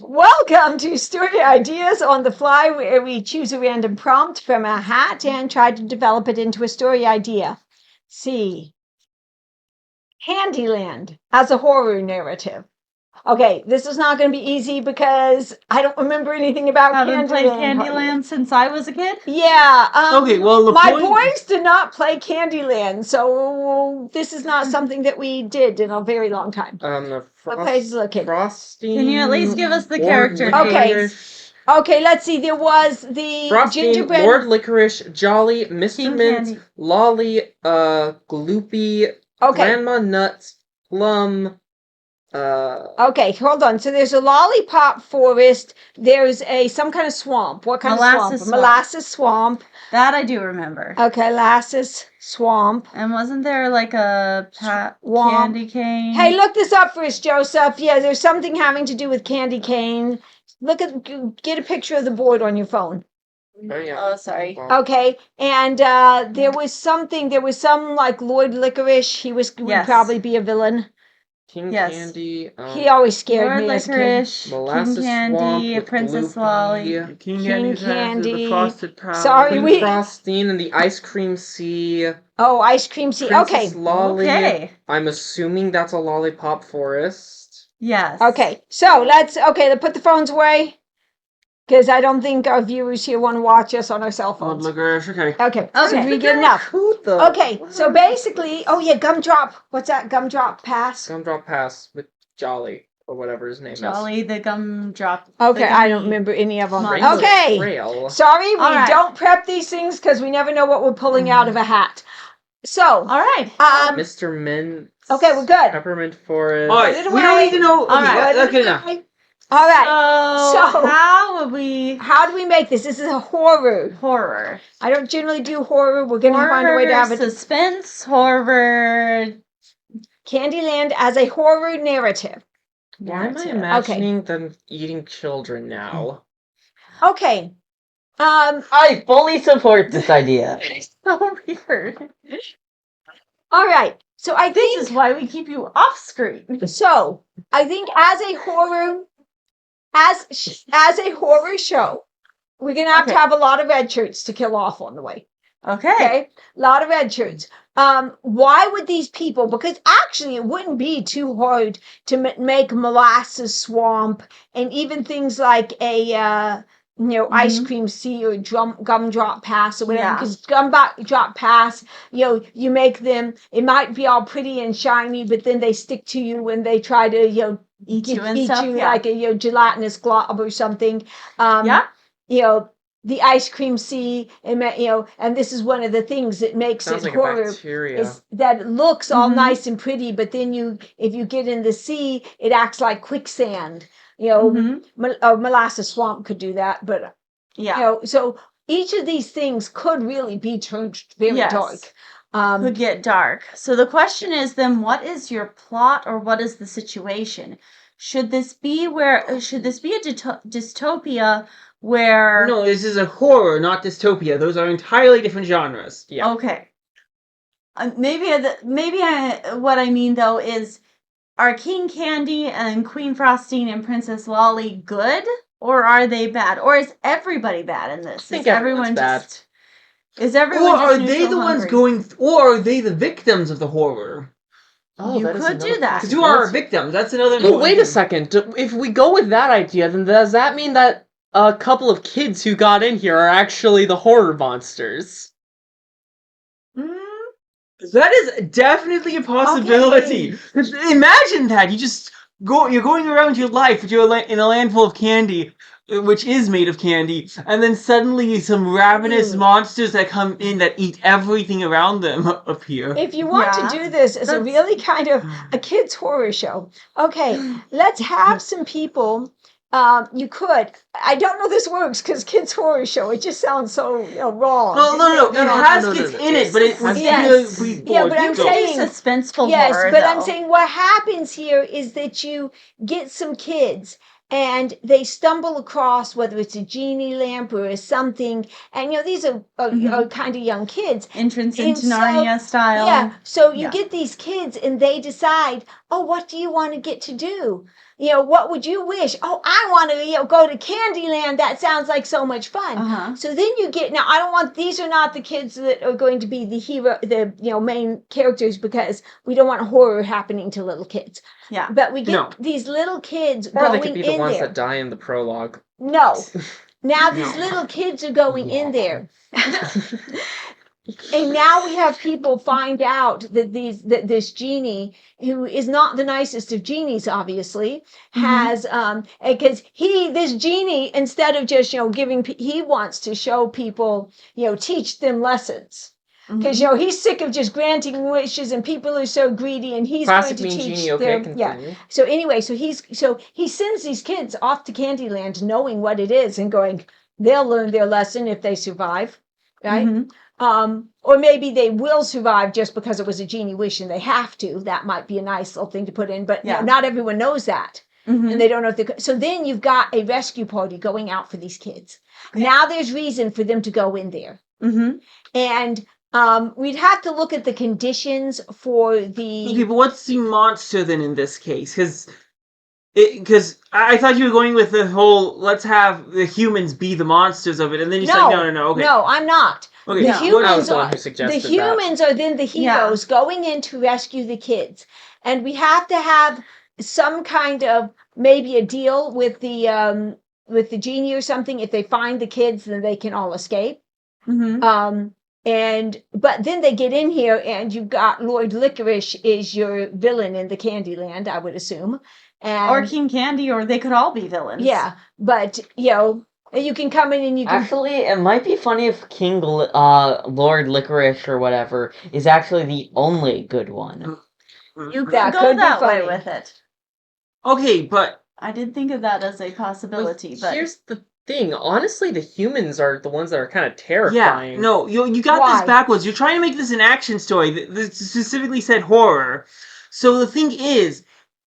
Welcome to Story Ideas on the Fly, where we choose a random prompt from a hat and try to develop it into a story idea. See, Candyland as a horror narrative. Okay, this is not going to be easy because I don't remember anything about Haven't played Candyland. Candyland since I was a kid. Yeah. Okay, well, the my point- boys did not play Candyland, so this is not something that we did in a very long time. The What place is it located? Frosting. Can you at least give us the Lord character Licorice. Okay, let's see. There was the Frosting, gingerbread. Lord Licorice, Jolly, Mr. King Mint, Candy. Lolly, Gloopy, Okay. Grandma Nuts, Plum, Okay, hold on. So there's a lollipop forest. There's some kind of swamp. What kind of Molasses swamp? swamp. Molasses swamp. That I do remember. Okay, molasses swamp. And wasn't there like a Swamp. candy cane? Hey, look this up for us, Joseph. Yeah, there's something having to do with candy cane. Get a picture of the board on your phone. Oh, sorry. Okay, and there was some like Lord Licorice. He would Yes. probably be a villain. King Yes. Candy, He always scared Lord me as a kid. Licorice, Molasses King Candy, Swamp with Princess Gloopy, Lolly. King Candy, Candy. the Frosted Palace. Sorry, Queen we- Frosting and the Ice Cream Sea. Oh, ice cream sea. Okay. Princess Lolly. Okay. I'm assuming that's a lollipop forest. Yes. Okay, so let's put the phones away because I don't think our viewers here want to watch us on our cell Lord phones. Licorice, okay. Okay, Okay. did we get enough? Who the? Okay, so basically, gumdrop. What's that? Gumdrop pass? Gumdrop Pass with Jolly or whatever his name Jolly the gumdrop. Okay, the I don't gummy- remember any of them. Rainbow Okay, Trail. sorry, we All right. don't prep these things because we never know what we're pulling out of a hat. So, All right. Mr. Mint. Okay, we're good. Peppermint Forest. All Put right, it we don't away. need to know. All right. That's good enough. All right. So, So- how would we How do we make this? This is a horror. horror? I don't generally do horror. We're going to find a way to have it. Suspense, horror. Candyland as a horror narrative. Why am I narrative. imagining them eating children now? Okay. I fully support this idea. So weird. All right. So I This think is why we keep you off screen. I think as a horror show, we're gonna have to Okay. have a lot of red shirts to kill off on the way. Okay. Okay, a lot of red shirts. Why would these people? Because actually, it wouldn't be too hard to make molasses swamp and even things like a ice cream sea or gumdrop pass or whatever. Yeah. Because gumdrop pass, you make them. It might be all pretty and shiny, but then they stick to you when they try to Eat you and stuff. Yeah. like a gelatinous glob or something. Yeah. The ice cream sea, and this is one of the things that makes Sounds it like horror. a bacteria. Is that it looks all Mhm. nice and pretty, but then if you get in the sea, it acts like quicksand. Mhm. Molasses swamp could do that, but Yeah. so each of these things could really be turned very Yes. dark. Could get dark. So the question is then, what is your plot or what is the situation? Should this be a dystopia where? No, this is a horror, not dystopia. Those are entirely different genres. Yeah. Okay. What I mean though is, are King Candy and Queen Frosting and Princess Lolly good, or are they bad, or is everybody bad in this? I think Is everyone's everyone bad. just? Is everyone Or just are they neutral the ones hungry? or are they the victims of the horror? You that is could do another that. Because who are our victims? That's another. Well, wait a important thing. second. If we go with that idea, then does that mean that a couple of kids who got in here are actually the horror monsters? That is definitely a possibility. Imagine that you're going around your life, but you're in a land full of candy, which is made of candy, and then suddenly some ravenous monsters that come in that eat everything around them appear. If you want Yeah. to do this as a really kind of a kids horror show, okay, let's have some people. You could. I don't know this works because kids horror show. It just sounds so wrong. No. It has kids in it, but it was Yes. really Yeah, but I'm You could saying- do suspenseful Yes, horror, but I'm though. saying what happens here is that you get some kids and they stumble across whether it's a genie lamp or something, and these are kind of young kids. Entrance And into so- Narnia style. Yeah, so you Yeah. get these kids and they decide, oh, what do you want to get to do? What would you wish? Oh, I want to, go to Candyland. That sounds like so much fun. Uh-huh. So then you get, now I don't want, these are not the kids that are going to be the hero, the, main characters, because we don't want horror happening to little kids. Yeah. But we get No. these little kids Or they going could be the in ones there. that die in the prologue. No. Now these No. little kids are going in there. And now we have people find out that this genie, who is not the nicest of genies, obviously, has because this genie, instead of just giving, he wants to show people, teach them lessons. Because he's sick of just granting wishes, and people are so greedy, and he's Classic going to mean teach genie. Okay, them. continue. Yeah. So anyway, so he sends these kids off to Candyland, knowing what it is, and going, they'll learn their lesson if they survive, right? Or maybe they will survive just because it was a genie wish and they have to. That might be a nice little thing to put in, but not everyone knows that. And they don't know if they so then you've got a rescue party going out for these kids. Okay. Now there's reason for them to go in there. And we'd have to look at the conditions for the... Okay, but what's the monster then in this case? Because I thought you were going with the whole, let's have the humans be the monsters of it, and then you said, no, okay. No, I'm not. Okay, The humans that. are then the heroes going in to rescue the kids. And we have to have some kind of, maybe a deal with the genie or something. If they find the kids, then they can all escape. But then they get in here, and you've got Lord Licorice is your villain in the Candyland, I would assume. Or King Candy, or they could all be villains. Yeah, but you can come in and you can... Actually, it might be funny if Lord Licorice or whatever is actually the only good one. You could go that way with it. Okay, but... I did think of that as a possibility, but... Here's the thing. Honestly, the humans are the ones that are kind of terrifying. Yeah, no, you got this backwards. You're trying to make this an action story that specifically said horror. So the thing is...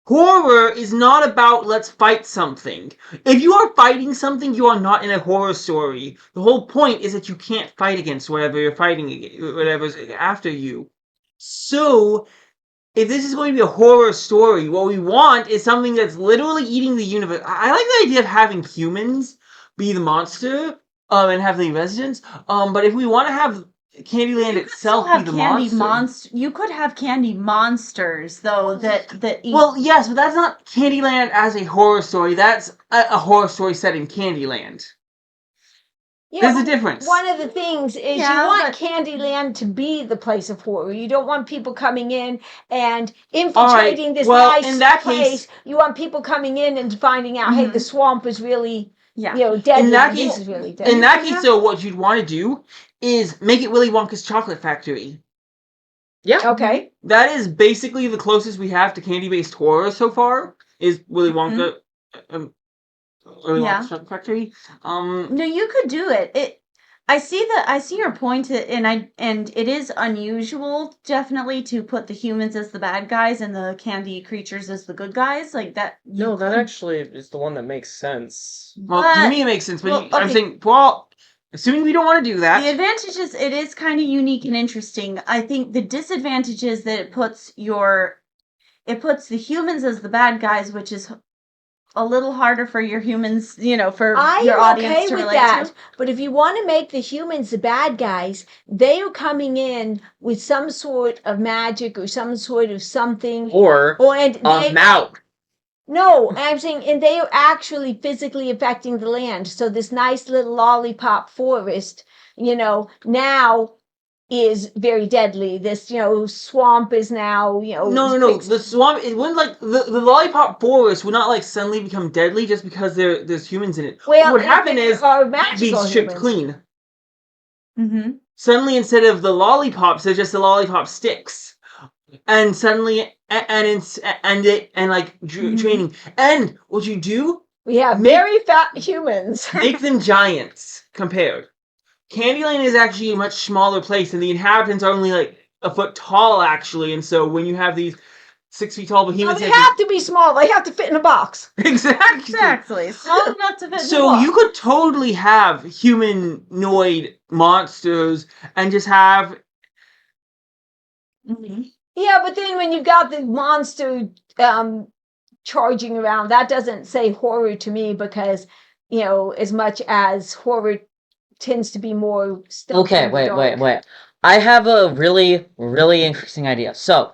horror is not about let's fight something. If you are fighting something, you are not in a horror story. The whole point is that you can't fight against whatever you're fighting, whatever's after you. So, if this is going to be a horror story, what we want is something that's literally eating the universe. I like the idea of having humans be the monster, and have the residents. But if we want to have Candyland itself be the monster. You could have candy monsters, though, that eat. Well, yes, but that's not Candyland as a horror story. That's a horror story set in Candyland. There's a difference. One of the things is you want Candyland to be the place of horror. You don't want people coming in and infiltrating this nice place. You want people coming in and finding out, hey, the swamp is really, deadly. In that case, is really deadly. In that case, though, what you'd want to do is make it Willy Wonka's Chocolate Factory. Yeah. Okay. That is basically the closest we have to candy-based horror so far, is Willy Wonka. Willy Wonka's Chocolate Factory. No, you could do it. I see your point, and it is unusual, definitely, to put the humans as the bad guys and the candy creatures as the good guys, like that. No, that actually is the one that makes sense. Well, to me it makes sense, but I'm saying, assuming we don't want to do that. The advantage is it is kind of unique and interesting. I think the disadvantage is that it puts the humans as the bad guys, which is a little harder for your humans, for your audience to relate to. But if you want to make the humans the bad guys, they are coming in with some sort of magic or some sort of something. Or mouth. No, I'm saying, and they are actually physically affecting the land. So this nice little lollipop forest, now is very deadly. This, swamp is now, No. The swamp, it wouldn't the lollipop forest would not suddenly become deadly just because there's humans in it. Well, what would happen is it'd be stripped clean. Mm-hmm. Suddenly, instead of the lollipops, they're just the lollipop sticks. And suddenly, training. And what you do? We have very fat humans. Make them giants compared. Candyland is actually a much smaller place, and the inhabitants are only a foot tall, actually. And so when you have these 6 feet tall behemoths, they have to be small. They have to fit in a box. Exactly. Small enough to fit in a box. So you could totally have humanoid monsters and just have. Mm-hmm. Yeah, but then when you got the monster charging around. That doesn't say horror to me because, as much as horror tends to be more stealth Okay, in the wait, dark. wait. I have a really, really interesting idea. So,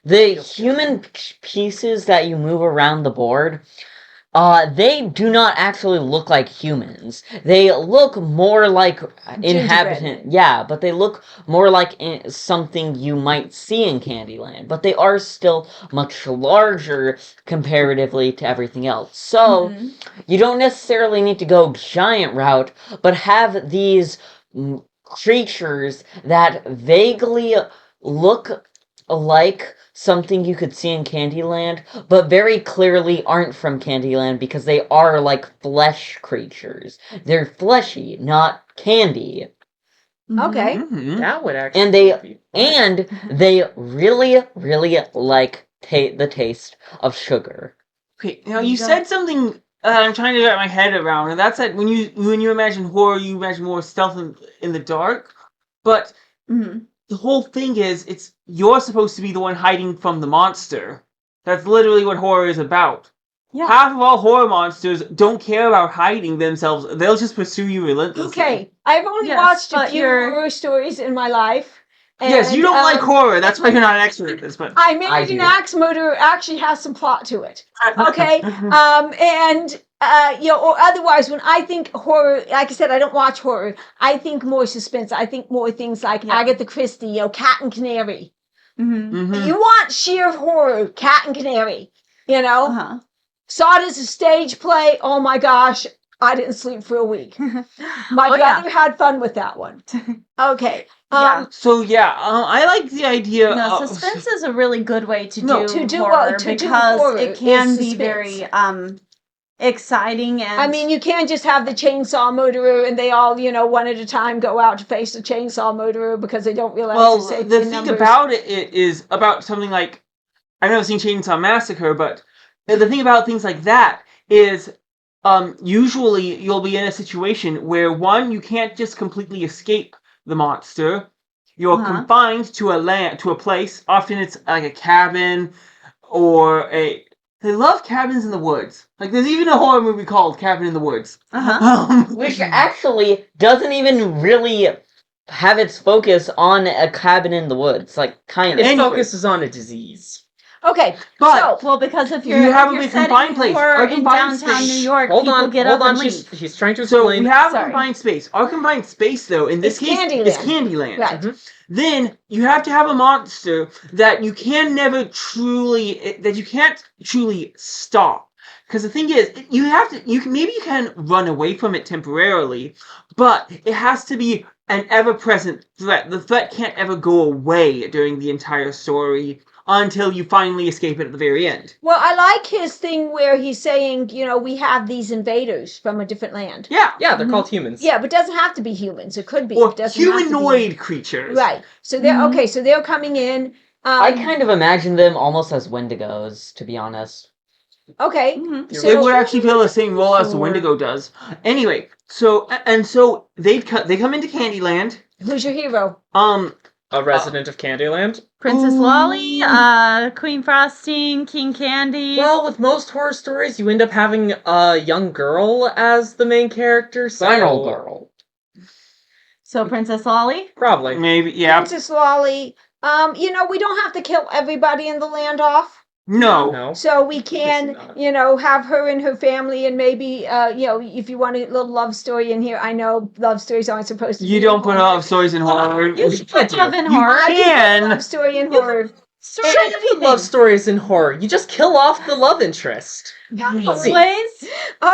the human pieces that you move around the board, they do not actually look like humans. They look more like inhabitant. Yeah, but they look more like something you might see in Candyland. But they are still much larger comparatively to everything else. So, Mhm. you don't necessarily need to go giant route, but have these creatures that vaguely look like something you could see in Candyland, but very clearly aren't from Candyland because they are like flesh creatures. They're fleshy, not candy. Okay. Mhm. That would actually And they be and they really, really like the taste of sugar. Okay, now There you you go. said something I'm trying to get my head around, and that's that when you imagine horror, you imagine more stealth in the dark. But Mhm. the whole thing is, you're supposed to be the one hiding from the monster. That's literally what horror is about. Yeah. Half of all horror monsters don't care about hiding themselves. They'll just pursue you relentlessly. Okay. I've only Yes, watched a but few you're- horror stories in my life. Yes, you and, don't like horror. That's why you're not an expert at this. But I Married an do. Axe Murderer actually has some plot to it. Okay. And or otherwise, when I think horror, like I said, I don't watch horror. I think more suspense. I think more things like Yeah. Agatha Christie, Cat and Canary. Mhm. Mhm. You want sheer horror, Cat and Canary. Uh-huh. Saw it as a stage play. Oh my gosh, I didn't sleep for a week. My Oh, yeah. brother had fun with that one. Okay. Yeah. So yeah, I like the idea. No, of suspense is a really good way to No, do to do horror what- to do because horror it is can be suspense. very exciting and I mean, you can't just have the chainsaw murderer and they all, one at a time go out to face the chainsaw murderer because they don't realize Well, they're safe the in thing numbers. about it is about something like I've never seen Chainsaw Massacre, but the thing about things like that is usually you'll be in a situation where one, you can't just completely escape the monster. You're Uh-huh. confined to a place. Often it's like a cabin or a. They love cabins in the woods. Like there's even a horror movie called Cabin in the Woods. Uh-huh. Which actually doesn't even really have its focus on a cabin in the woods. Like, kind of. Its Anyway. focus is on a disease. Okay, But so Well, because if You you're have if a you're confined setting place. horror Our in confined downtown space- New York, Hold people on, get hold up on. and leave. She's trying to So explain. we have a Sorry. confined space. Our confined space, though, in this It's case, is Candyland. Candyland. Right. Mhm. Then you have to have a monster that you can't truly stop. Because the thing is, maybe you can run away from it temporarily, but it has to be an ever-present threat. The threat can't ever go away during the entire story until you finally escape it at the very end. Well, I like his thing where he's saying, we have these invaders from a different land. Yeah. Yeah, they're called humans. Yeah, but it doesn't have to be humans. It could be. Or It doesn't have to be. humanoid creatures. Right. So they're Mhm. okay. So they're coming in. I kind of imagine them almost as Wendigos, to be honest. Okay. Mhm. So They would actually fill the same role as the Sure. Wendigo does. Anyway, so they come into Candyland. who's your hero? A resident of Candyland. Princess Ooh. Lolly, Queen Frosting, King Candy. Well, with most horror stories, you end up having a young girl as the main character. So Final girl. So Princess Lolly. Probably. Maybe, yeah. Princess Lolly. We don't have to kill everybody in the land off. No. No. So we can, not. have her and her family, and maybe, if you want a little love story in here. I know love stories aren't supposed to. You be don't put horror. love stories in horror. You can't do. Love and You horror. I do put can. love story in horror. Story Sure, of you put anything. love stories in horror. You just kill off the love interest. See. Always.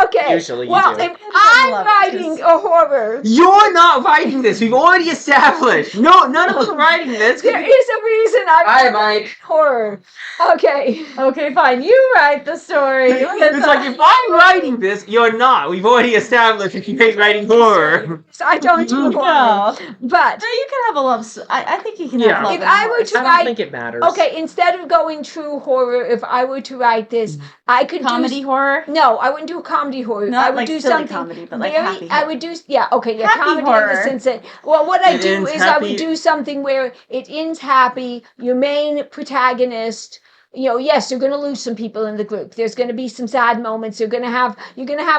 Okay. Usually you well, do. if I'm love writing interest. a horror, You're not writing this. We've already established. No, none of us are writing this. there is a reason Hi, I'm Mike. horror. Okay. Okay, fine. You write the story. It's like, if I'm writing this, you're not. We've already established that you hate writing horror. So I don't do horror. No. But No, you can have a love. I think you can Yeah. have love. If and I were horror. to I write- don't think it matters. okay, instead of going true horror, if I were to write this, I could comedy do. horror. No, I wouldn't do a comedy horror. Not I would like do silly something comedy, but like very. happy I horror. would do. Yeah. Okay. Yeah. Happy comedy in horror. the sense that. Well, what I It do ends is I happy. would do something where it ends happy. Your main protagonist yes, you're going to lose some people in the group. There's going to be some sad moments. You're going to have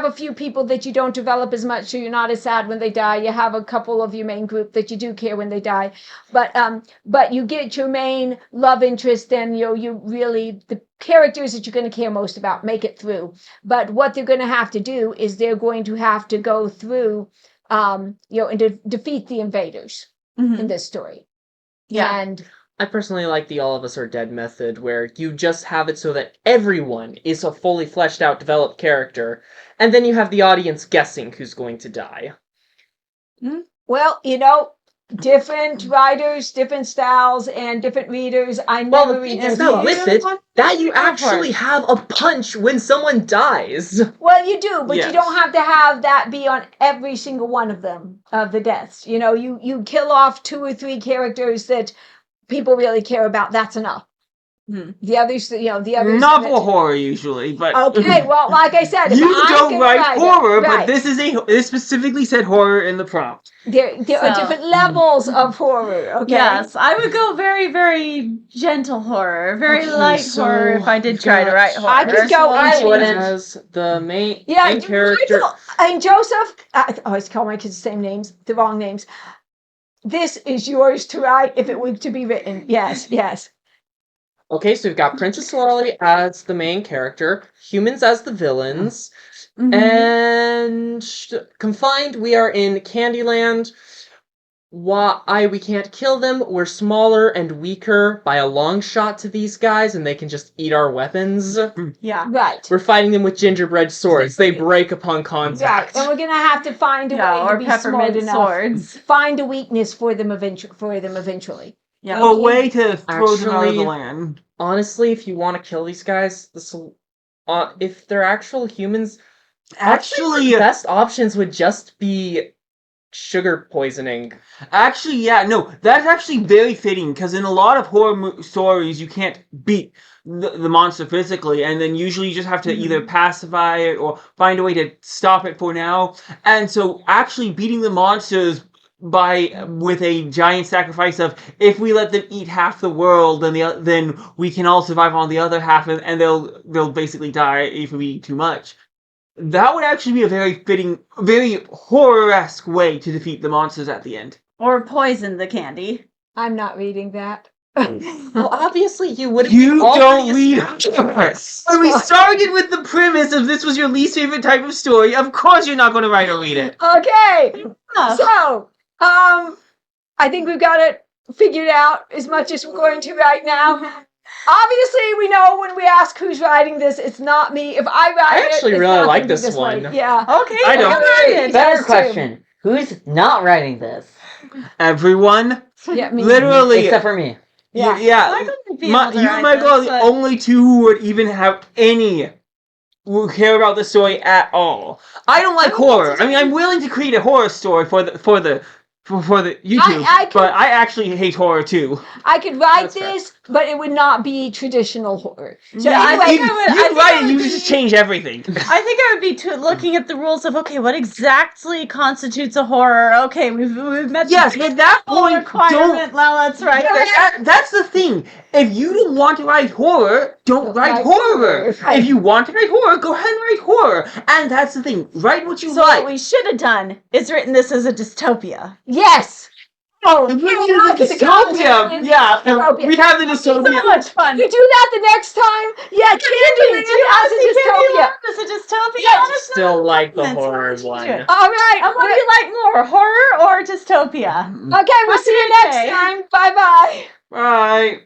a few people that you don't develop as much, so you're not as sad when they die. You have a couple of your main group that you do care when they die, but you get your main love interest, and you really the characters that you're going to care most about make it through. But what they're going to have to do is they're going to have to go through, and defeat the invaders in this story. Yeah. And I personally like the all of us are dead method, where you just have it so that everyone is a fully fleshed out, developed character, and then you have the audience guessing who's going to die. well, different writers, different styles, and different readers. I Well, never the thing read is those that books. with it, that you Go for actually it. have a punch when someone dies. Well, you do, but you Yes. don't have to have that be on every single one of them, of the deaths. You kill off 2 or 3 characters that people really care about. That's enough. The others, the others. Novel horror usually, but Okay, well, like I said, if you I don't can write it, horror, but right. this specifically said horror in the prompt. There are So- different levels of horror. Okay. Yes, I would go very, very gentle horror, very Okay, light so horror if I did we've try to got- write horror. I could go. I wouldn't. As the main Yeah, character. And Joseph, I always call my kids the same names, the wrong names. This is yours to write if it were to be written. Yes, yes. Okay, so we've got Princess Lolly as the main character, humans as the villains, and confined, we are in Candyland. Why we can't kill them? We're smaller and weaker by a long shot to these guys, and they can just eat our weapons. Yeah. Right. We're fighting them with gingerbread swords. They break upon Right. contact. And we're gonna have to find a Yeah, way to or be smart peppermint enough. swords. Find a weakness for them eventually. Yeah. A way to throw them out of the Actually- land. Honestly, if you want to kill these guys, if they're actual humans, Actually, the best options would just be sugar poisoning. Actually, yeah, no, that's actually very fitting because in a lot of horror stories, you can't beat the monster physically, and then usually you just have to either pacify it or find a way to stop it for now. And so, actually beating the monsters with a giant sacrifice of if we let them eat half the world, then we can all survive on the other half, and they'll basically die if we eat too much. That would actually be a very fitting, very horror-esque way to defeat the monsters at the end. Or poison the candy. I'm not reading that. Well, obviously you wouldn't. You don't already read established. When we started with the premise of this was your least favorite type of story, of course you're not going to write or read it. Okay. Oh, So, I think we've got it figured out as much as we're going to right now. Obviously, we know when we ask who's writing this, it's not me. If I write I actually it's really not like gonna be this way. one. Yeah. okay. I don't. Alright. Better Just question. Who's not writing this? Everyone, Yeah, me. literally, Except for me. Yeah. yeah. I wouldn't be You able to and write Michael are this, the but- only two who would even have who care about the story at all. I don't like horror. I mean, I'm willing to create a horror story for the YouTube, I can- but I actually hate horror too. I could write That's fair. this, but it would not be traditional horror. So Yeah, I anyway, think You, I would- I you think write I it, would you be- just change everything. I think I would be looking at the rules of what exactly constitutes a horror. Okay, we've met Yes, the at that full point, requirement. Now let's write it. That's the thing. If you don't want to write horror, don't write write horror. horror. If you want to write horror, go ahead and write horror. And that's the thing. Write what you So like. what we should have done is written this as a dystopia. yes. Oh, If we you do know, the it's a dystopia, concept. yeah, Dystopia. we have the So dystopia. much fun. You do that the next time? Yeah, Candyland has a dystopia. As a dystopia. Yeah, Let us know Still in the like the comments. horror What would you one. do? All right. And what do you like more, horror or dystopia? Okay, we'll see you Have a good next day. time. Bye-bye. Right.